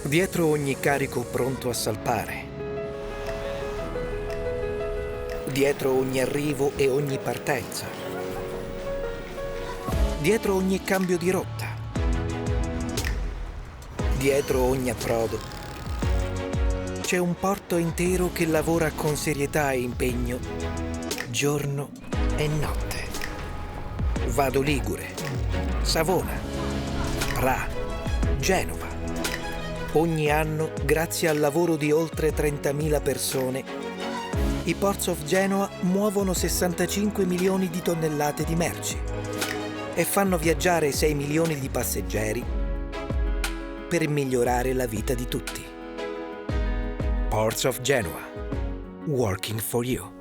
Dietro ogni carico pronto a salpare, dietro ogni arrivo e ogni partenza, dietro ogni cambio di rotta, dietro ogni approdo, c'è un porto intero che lavora con serietà e impegno, giorno e notte. Vado Ligure, Savona, Ra, Genova. Ogni anno, grazie al lavoro di oltre 30.000 persone, i Ports of Genoa muovono 65 milioni di tonnellate di merci e fanno viaggiare 6 milioni di passeggeri per migliorare la vita di tutti. Ports of Genoa, working for you.